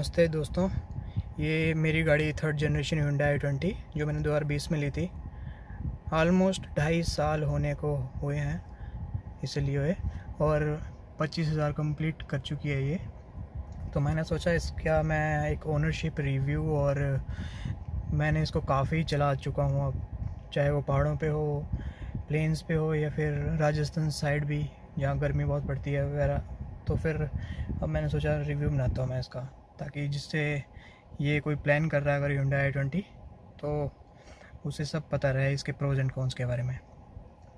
नमस्ते दोस्तों। ये मेरी गाड़ी थर्ड जनरेशन Hyundai i20 जो मैंने 2020 में ली थी। ऑलमोस्ट 2.5 साल होने को हुए हैं इसे लिए हुए, और 25,000 कंप्लीट कर चुकी है ये। तो मैंने सोचा इसका मैं एक ओनरशिप रिव्यू, और मैंने इसको काफ़ी चला चुका हूँ अब, चाहे वो पहाड़ों पे हो, प्लेन्स पे हो, या फिर राजस्थान साइड भी जहाँ गर्मी बहुत पड़ती है वगैरह। तो फिर अब मैंने सोचा रिव्यू बनाता हूँ मैं इसका, ताकि जिससे ये कोई प्लान कर रहा है अगर Hyundai i20 तो उसे सब पता रहे इसके प्रोज एंड कॉन्स के बारे में।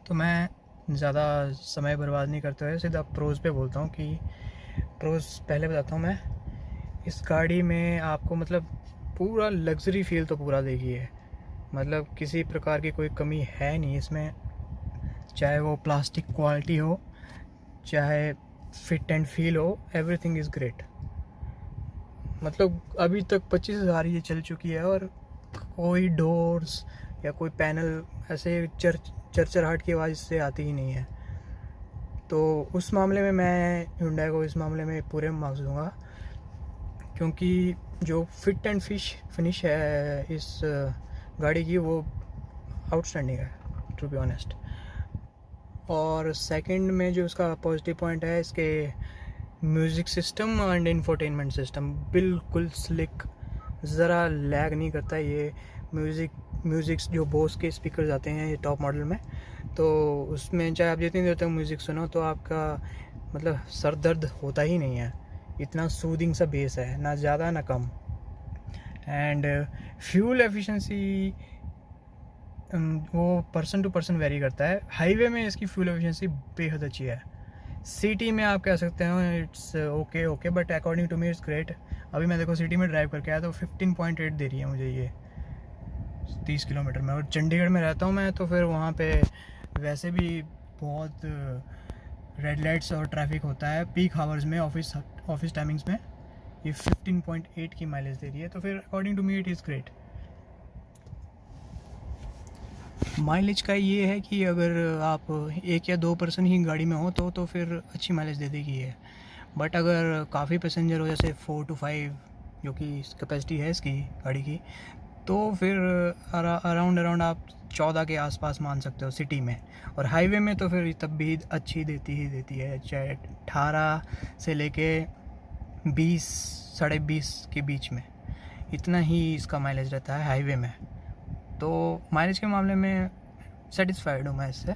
तो मैं ज़्यादा समय बर्बाद नहीं करते हुए सीधा प्रोज पे बोलता हूँ कि प्रोज पहले बताता हूँ मैं। इस गाड़ी में आपको मतलब पूरा लग्जरी फील तो पूरा देगी है, मतलब किसी प्रकार की कोई कमी है नहीं इसमें, चाहे वो प्लास्टिक क्वालिटी हो, चाहे फिट एंड फील हो, एवरीथिंग इज़ ग्रेट। मतलब अभी तक 25,000 ये चल चुकी है, और कोई डोर्स या कोई पैनल ऐसे चरचराहट की आवाज़ से आती ही नहीं है। तो उस मामले में मैं Hyundai को इस मामले में पूरे मार्क्स दूंगा, क्योंकि जो फिट एंड फिनिश है इस गाड़ी की वो आउटस्टैंडिंग है, टू बी ऑनेस्ट। और सेकंड में जो उसका पॉजिटिव पॉइंट है, इसके music system and infotainment system बिल्कुल स्लिक, ज़रा लैग नहीं करता ये। म्यूज़िक जो बोस के स्पीकर्स आते हैं ये टॉप मॉडल में, तो उसमें चाहे आप जितनी देर तक म्यूज़िक सुनो तो आपका मतलब सर दर्द होता ही नहीं है। इतना सूदिंग सा बेस है, ना ज़्यादा ना कम। एंड फ्यूल एफिशिएंसी वो पर्सन टू पर्सन वेरी करता है। हाईवे में इसकी फ्यूल एफिशिएंसी बेहद अच्छी है। सिटी में आप कह सकते हो it's okay but according to me it's great. अभी मैं देखो सिटी में ड्राइव करके आया तो 15.8 दे रही है मुझे ये 30 किलोमीटर में। और चंडीगढ़ में रहता हूँ मैं, तो फिर वहाँ पे वैसे भी बहुत रेड लाइट्स और ट्रैफिक होता है पीक आवर्स में, ऑफिस टाइमिंग्स में। ये 15.8 की माइलेज दे रही है, तो फिर according to me it is great. Mileage का ये है कि अगर आप 1 या 2 पर्सन ही गाड़ी में हो तो फिर अच्छी माइलेज दे देगी ये। बट अगर काफ़ी पैसेंजर हो, जैसे 4 to 5 जो कि कैपेसिटी है इसकी गाड़ी की, तो फिर अराउंड आप 14 के आसपास मान सकते हो सिटी में। और हाईवे में तो फिर तब भी अच्छी देती है, चाहे 18 से लेके 20 साढ़े 20 के बीच में, इतना ही इसका माइलेज रहता है हाईवे में। तो माइलेज के मामले में सेटिस्फाइड हूँ मैं इससे।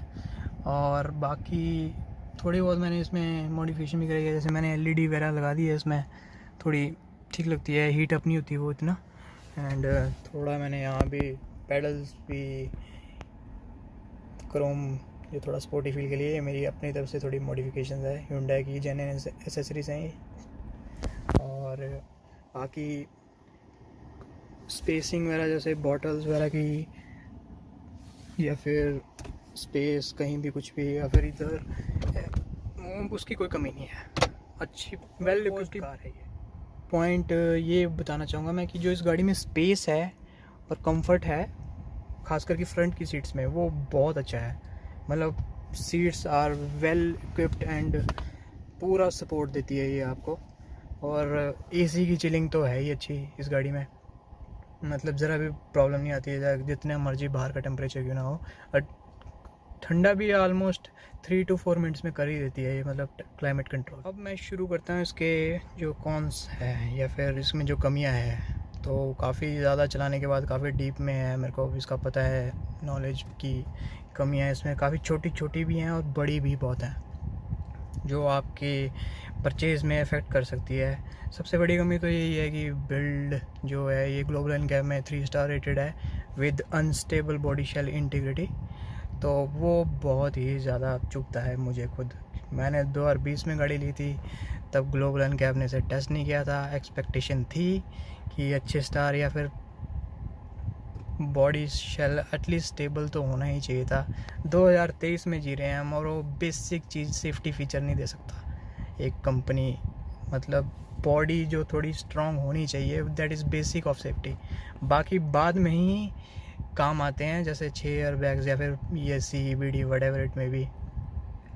और बाकी थोड़ी बहुत मैंने इसमें मॉडिफिकेशन भी करी है, जैसे मैंने LED वगैरह लगा दी है इसमें, थोड़ी ठीक लगती है, हीट अप नहीं होती वो इतना। एंड थोड़ा मैंने यहाँ भी पैडल्स भी क्रोम, जो थोड़ा स्पोर्टी फील के लिए मेरी अपनी तरफ से थोड़ी मॉडिफिकेशन है। Hyundai की जेन्युइन एसेसरीज हैं ये। और बाकी स्पेसिंग वगैरह, जैसे बॉटल्स वगैरह की, या फिर स्पेस कहीं भी कुछ भी, या फिर इधर, उसकी कोई कमी नहीं है। अच्छी वेल इक्विप्ड कार है ये। पॉइंट ये बताना चाहूँगा मैं कि जो इस गाड़ी में स्पेस है और कंफर्ट है, खास करके फ्रंट की सीट्स में, वो बहुत अच्छा है। मतलब seats are well equipped and पूरा सपोर्ट देती है ये आपको। और AC की चिलिंग तो है ही अच्छी इस गाड़ी में, मतलब ज़रा भी प्रॉब्लम नहीं आती है, जितना मर्जी बाहर का टेम्परेचर क्यों ना हो। और ठंडा भी ऑलमोस्ट 3 to 4 मिनट्स में कर ही देती है ये, मतलब क्लाइमेट कंट्रोल। अब मैं शुरू करता हूँ इसके जो कॉन्स हैं या फिर इसमें जो कमियाँ हैं। तो काफ़ी ज़्यादा चलाने के बाद काफ़ी डीप में है, मेरे को इसका पता है, नॉलेज की कमियाँ इसमें काफ़ी छोटी छोटी भी हैं और बड़ी भी बहुत हैं, जो आपके परचेज़ में इफ़ेक्ट कर सकती है। सबसे बड़ी कमी तो यही है कि बिल्ड जो है ये ग्लोबल एनकैप में 3 स्टार रेटेड है with unstable body shell integrity. तो वो बहुत ही ज़्यादा चुभता है मुझे खुद। मैंने 2020 में गाड़ी ली थी, तब ग्लोबल एनकैप ने इसे टेस्ट नहीं किया था। एक्सपेक्टेशन थी कि अच्छे स्टार या फिर बॉडी शेल एटलीस्ट स्टेबल तो होना ही चाहिए था। 2023 में जी रहे हैं हम, और वो बेसिक चीज़ सेफ्टी फीचर नहीं दे सकता एक कंपनी। मतलब बॉडी जो थोड़ी स्ट्रॉन्ग होनी चाहिए, that is basic of safety. बाकी बाद में ही काम आते हैं, जैसे 6 एयर बैग्स या फिर ESC EBD what ever it में भी,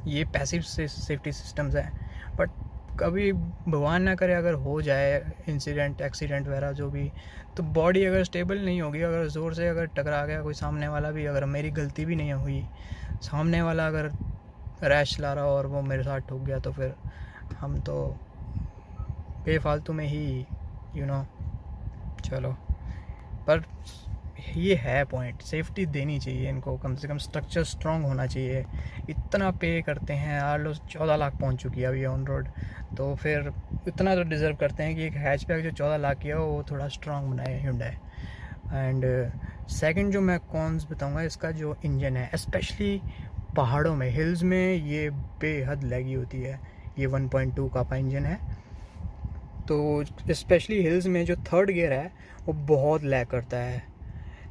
ये पैसिव सेफ्टी सिस्टम्स हैं। बट कभी भगवान ना करे अगर हो जाए इंसिडेंट एक्सीडेंट वगैरह जो भी, तो बॉडी अगर स्टेबल नहीं होगी, अगर ज़ोर से अगर टकरा गया कोई सामने वाला भी, अगर मेरी गलती भी नहीं हुई, सामने वाला अगर रैश ला रहा और वो मेरे साथ ठुक गया, तो फिर हम तो बेफालतू में ही चलो। पर ये है पॉइंट, सेफ्टी देनी चाहिए इनको, कम से कम स्ट्रक्चर स्ट्रॉन्ग होना चाहिए। इतना पे करते हैं यार लोग, 14 लाख पहुंच चुकी है अभी ऑन रोड, तो फिर इतना तो डिज़र्व करते हैं कि एक हैचबैक जो 14 लाख की है वो थोड़ा स्ट्रॉन्ग बनाए Hyundai। एंड सेकंड जो मैं कॉन्स बताऊंगा, इसका जो इंजन है, स्पेशली पहाड़ों में, हिल्स में, ये बेहद लैगी होती है। ये 1.2 का इंजन है, तो स्पेशली हिल्स में जो थर्ड गियर है वो बहुत लैग करता है।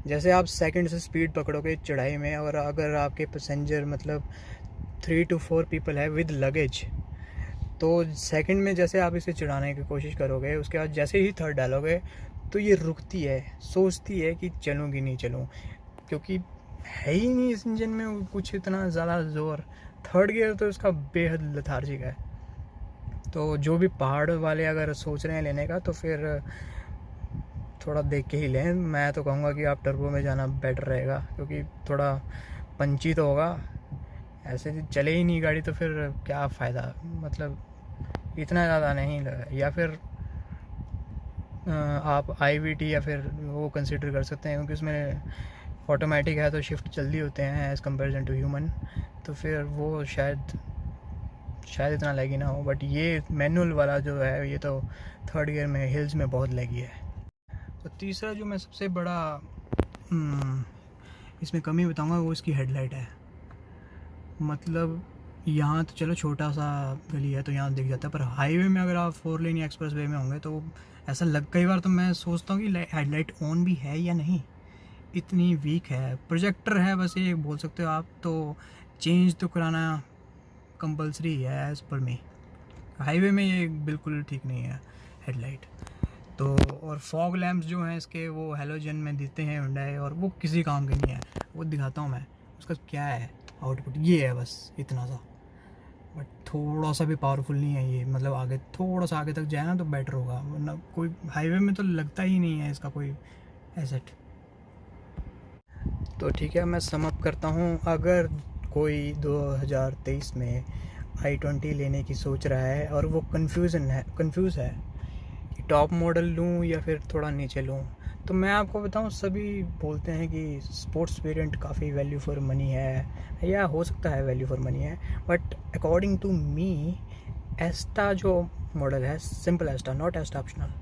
जैसे आप सेकंड से स्पीड पकड़ोगे चढ़ाई में, और अगर आपके पैसेंजर मतलब 3 to 4 पीपल है विद लगेज, तो सेकंड में जैसे आप इसे चढ़ाने की कोशिश करोगे, उसके बाद जैसे ही थर्ड डालोगे तो ये रुकती है, सोचती है कि चलूँ कि नहीं चलूँ, क्योंकि है ही नहीं इस इंजन में कुछ इतना ज़्यादा ज़ोर। थर्ड गियर तो इसका बेहद लथार्जिक है। तो जो भी पहाड़ वाले अगर सोच रहे हैं लेने का, तो फिर थोड़ा देख के ही लें। मैं तो कहूँगा कि आप टर्बो में जाना बेटर रहेगा, क्योंकि थोड़ा पंची तो होगा, ऐसे चले ही नहीं गाड़ी तो फिर क्या फ़ायदा, मतलब इतना ज़्यादा नहीं लगा। या फिर आप IVT या फिर वो कंसिडर कर सकते हैं, क्योंकि उसमें ऑटोमेटिक है तो शिफ्ट जल्दी होते हैं एज़ कम्पेरिजन टू ह्यूमन, तो फिर वो शायद इतना लैगी ना हो। बट ये मैनुअल वाला जो है, ये तो थर्ड गियर में हिल्स में बहुत लैगी है। तो तीसरा जो मैं सबसे बड़ा इसमें कमी बताऊंगा वो इसकी हेडलाइट है। मतलब यहाँ तो चलो छोटा सा गली है तो यहाँ दिख जाता है, पर हाईवे में अगर आप 4 लेन या एक्सप्रेस वे में होंगे तो ऐसा कई बार तो मैं सोचता हूँ कि हेडलाइट ऑन भी है या नहीं, इतनी वीक है। प्रोजेक्टर है बस, ये बोल सकते हो आप, तो चेंज तो कराना कंपलसरी है एज़ पर मी। हाईवे में ये बिल्कुल ठीक नहीं है हेडलाइट तो। और फॉग लैम्प्स जो हैं इसके, वो हेलोजन में देते हैं Hyundai, और वो किसी काम के नहीं है। वो दिखाता हूँ मैं, उसका क्या है आउटपुट, ये है बस इतना सा, बट थोड़ा सा भी पावरफुल नहीं है ये। मतलब आगे थोड़ा सा आगे तक जाए ना तो बेटर होगा, वरना कोई हाईवे में तो लगता ही नहीं है इसका कोई एसेट। तो ठीक है, मैं सम अप करता हूँ। अगर कोई 2023 में i20 लेने की सोच रहा है और वो कंफ्यूज़ है कि टॉप मॉडल लूँ या फिर थोड़ा नीचे लूँ, तो मैं आपको बताऊँ, सभी बोलते हैं कि स्पोर्ट्स वेरिएंट काफ़ी वैल्यू फॉर मनी है, या हो सकता है वैल्यू फॉर मनी है, बट अकॉर्डिंग टू मी एस्टा जो मॉडल है, सिंपल एस्टा, नॉट एस्टा ऑप्शनल,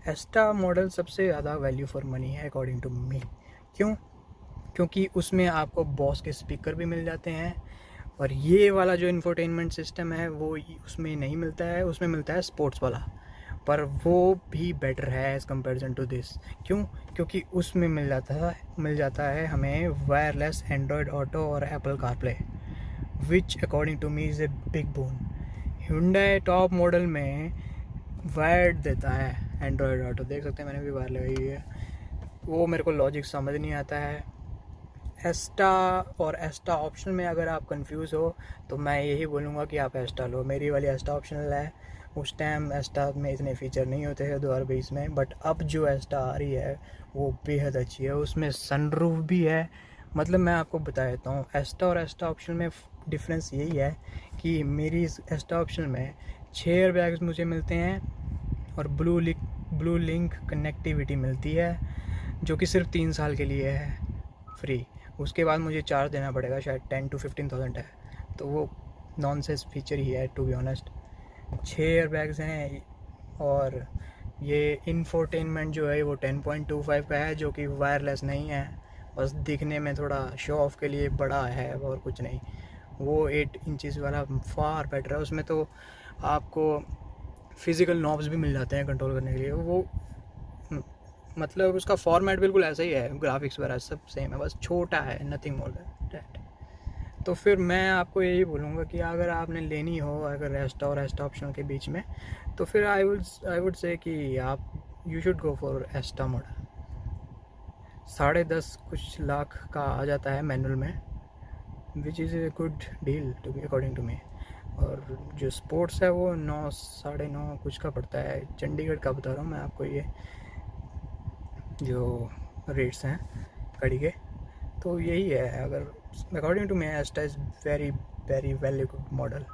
एस्टा मॉडल सबसे ज़्यादा वैल्यू फॉर मनी है अकॉर्डिंग टू मी। क्यों? क्योंकि उसमें आपको बॉस के स्पीकर भी मिल जाते हैं, और ये वाला जो इंफोटेनमेंट सिस्टम है वो उसमें नहीं मिलता है, उसमें मिलता है स्पोर्ट्स वाला, पर वो भी बेटर है एज़ कम्पेरिजन टू दिस। क्यों? क्योंकि उसमें मिल जाता है हमें वायरलेस एंड्रॉयड ऑटो और Apple CarPlay, which according to me is a big boon. Hyundai top model में वायर्ड देता है एंड्रॉयड ऑटो, देख सकते हैं मैंने भी वायर लगाई हुई है, वो मेरे को लॉजिक समझ नहीं आता है। एस्टा और एस्टा ऑप्शनल में अगर आप कंफ्यूज हो तो मैं यही बोलूँगा कि आप एस्टा लो। मेरी वाली एस्टा ऑप्शनल है, उस टाइम एस्टा में इतने फ़ीचर नहीं होते थे 2020 में, बट अब जो एस्टा आ रही है वो बेहद अच्छी है। उसमें सनरूफ भी है। मतलब मैं आपको बता देता हूँ, एस्टा और एस्टा ऑप्शनल में डिफरेंस यही है कि मेरी इस एस्टा ऑप्शनल में 6 एयर बैग्स मुझे मिलते हैं और ब्लू लिंक कनेक्टिविटी मिलती है, जो कि सिर्फ 3 साल के लिए है फ्री। उसके बाद मुझे चार्ज देना पड़ेगा, शायद 10 to 15,000 है, तो वो नॉनसेंस फीचर ही है to be honest. 6 airbags हैं, और ये इंफोटेनमेंट जो है वो 10.25 का है, जो कि वायरलेस नहीं है, बस दिखने में थोड़ा शो ऑफ के लिए बड़ा है और कुछ नहीं। वो 8 इंचेस वाला फार बेटर है। उसमें तो आपको फिज़िकल नॉब्स भी मिल जाते हैं कंट्रोल करने के लिए। वो मतलब उसका फॉर्मेट बिल्कुल ऐसा ही है, ग्राफिक्स वगैरह सब सेम है, बस छोटा है, नथिंग मोर देन दैट। तो फिर मैं आपको यही बोलूँगा कि अगर आपने लेनी हो, अगर एस्टा और एस्टा ऑप्शनल के बीच में, तो फिर आई वुड से कि आप you should go for Asta model. 10.5 कुछ लाख का आ जाता है मैनुअल में, which is a good deal to be according to me. और जो स्पोर्ट्स है वो 9 साढ़े 9 कुछ का पड़ता है। चंडीगढ़ का बता रहा हूँ मैं आपको, ये जो रेट्स हैं गाड़ी के। तो यही है, अगर according to me Asta is very very value good model.